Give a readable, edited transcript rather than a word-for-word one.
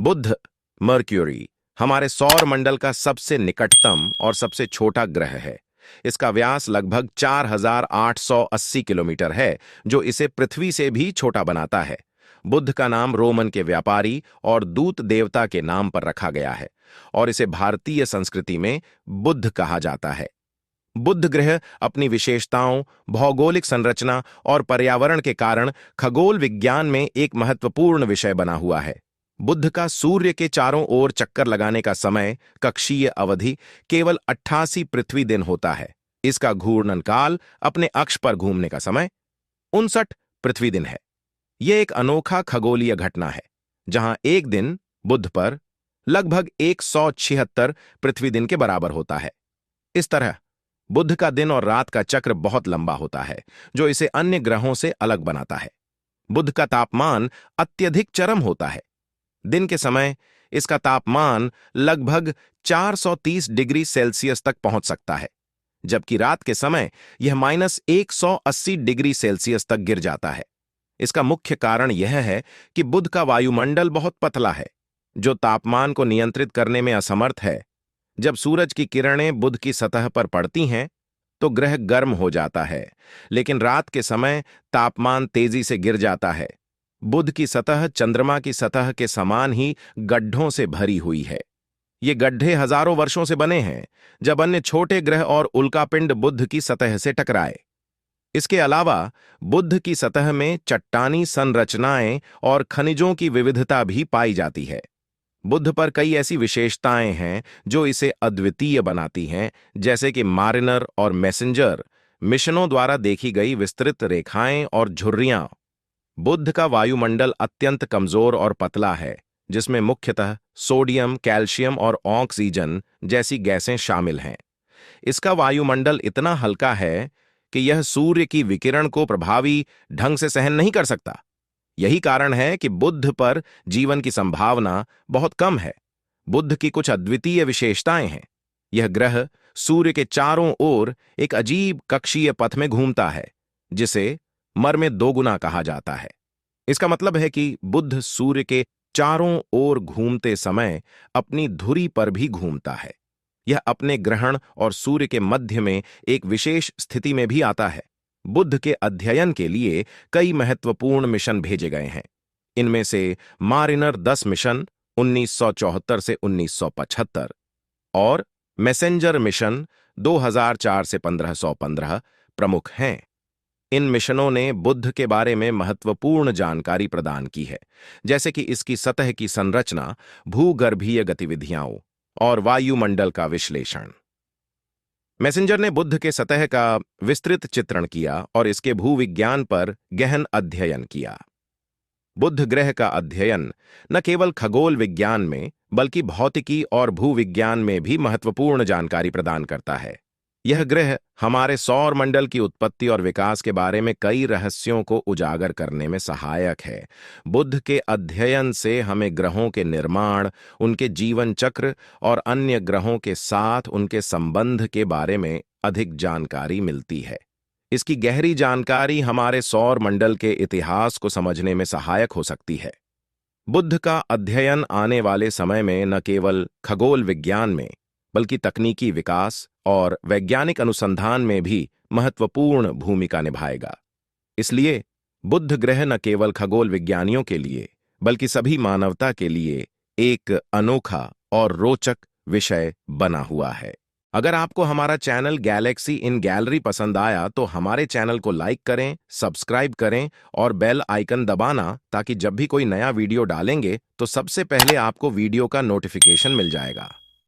बुध, mercury, हमारे सौर मंडल का सबसे निकटतम और सबसे छोटा ग्रह है। इसका व्यास लगभग 4880 किलोमीटर है, जो इसे पृथ्वी से भी छोटा बनाता है। बुध का नाम रोमन के व्यापारी और दूत देवता के नाम पर रखा गया है और इसे भारतीय संस्कृति में बुध कहा जाता है। बुध ग्रह अपनी विशेषताओं, भौगोलिक संरचना और पर्यावरण के कारण खगोल विज्ञान में एक महत्वपूर्ण विषय बना हुआ है। बुध का सूर्य के चारों ओर चक्कर लगाने का समय, कक्षीय अवधि, केवल 88 पृथ्वी दिन होता है। इसका घूर्णन काल, अपने अक्ष पर घूमने का समय, 59 पृथ्वी दिन है। यह एक अनोखा खगोलीय घटना है, जहां एक दिन बुध पर लगभग 176 पृथ्वी दिन के बराबर होता है। इस तरह बुध का दिन और रात का चक्र बहुत लंबा होता है, जो इसे अन्य ग्रहों से अलग बनाता है। बुध का तापमान अत्यधिक चरम होता है। दिन के समय इसका तापमान लगभग 430 डिग्री सेल्सियस तक पहुंच सकता है, जबकि रात के समय यह -180 डिग्री सेल्सियस तक गिर जाता है। इसका मुख्य कारण यह है कि बुध का वायुमंडल बहुत पतला है, जो तापमान को नियंत्रित करने में असमर्थ है। जब सूरज की किरणें बुध की सतह पर पड़ती हैं, तो ग्रह गर्म हो जाता है, लेकिन रात के समय तापमान तेजी से गिर जाता है। बुध की सतह चंद्रमा की सतह के समान ही गड्ढों से भरी हुई है। ये गड्ढे हजारों वर्षों से बने हैं, जब अन्य छोटे ग्रह और उल्कापिंड बुध की सतह से टकराए। इसके अलावा बुध की सतह में चट्टानी संरचनाएं और खनिजों की विविधता भी पाई जाती है। बुध पर कई ऐसी विशेषताएं हैं जो इसे अद्वितीय बनाती हैं, जैसे कि मारिनर और मैसेंजर मिशनों द्वारा देखी गई विस्तृत रेखाएं और झुर्रियां। बुध का वायुमंडल अत्यंत कमजोर और पतला है, जिसमें मुख्यतः सोडियम, कैल्शियम और ऑक्सीजन जैसी गैसें शामिल हैं। इसका वायुमंडल इतना हल्का है कि यह सूर्य की विकिरण को प्रभावी ढंग से सहन नहीं कर सकता। यही कारण है कि बुध पर जीवन की संभावना बहुत कम है। बुध की कुछ अद्वितीय विशेषताएं हैं। यह ग्रह सूर्य के चारों ओर एक अजीब कक्षीय पथ में घूमता है, जिसे मर में दोगुना कहा जाता है। इसका मतलब है कि बुध सूर्य के चारों ओर घूमते समय अपनी धुरी पर भी घूमता है। यह अपने ग्रहण और सूर्य के मध्य में एक विशेष स्थिति में भी आता है। बुध के अध्ययन के लिए कई महत्वपूर्ण मिशन भेजे गए हैं। इनमें से मारिनर 10 मिशन 1974 से 1975 और मैसेंजर मिशन 2004 से 1515 प्रमुख हैं। इन मिशनों ने बुध के बारे में महत्वपूर्ण जानकारी प्रदान की है, जैसे कि इसकी सतह की संरचना, भूगर्भीय गतिविधियां और वायुमंडल का विश्लेषण। मैसेंजर ने बुध के सतह का विस्तृत चित्रण किया और इसके भूविज्ञान पर गहन अध्ययन किया। बुध ग्रह का अध्ययन न केवल खगोल विज्ञान में, बल्कि भौतिकी और भूविज्ञान में भी महत्वपूर्ण जानकारी प्रदान करता है। यह ग्रह हमारे सौर मंडल की उत्पत्ति और विकास के बारे में कई रहस्यों को उजागर करने में सहायक है। बुध के अध्ययन से हमें ग्रहों के निर्माण, उनके जीवन चक्र और अन्य ग्रहों के साथ उनके संबंध के बारे में अधिक जानकारी मिलती है। इसकी गहरी जानकारी हमारे सौर मंडल के इतिहास को समझने में सहायक हो सकती है। बुध का अध्ययन आने वाले समय में न केवल खगोल विज्ञान में, बल्कि तकनीकी विकास और वैज्ञानिक अनुसंधान में भी महत्वपूर्ण भूमिका निभाएगा। इसलिए बुध ग्रह न केवल खगोल विज्ञानियों के लिए, बल्कि सभी मानवता के लिए एक अनोखा और रोचक विषय बना हुआ है। अगर आपको हमारा चैनल गैलेक्सी इन गैलरी पसंद आया तो हमारे चैनल को लाइक करें, सब्सक्राइब करें और बेल आइकन दबाना, ताकि जब भी कोई नया वीडियो डालेंगे तो सबसे पहले आपको वीडियो का नोटिफिकेशन मिल जाएगा।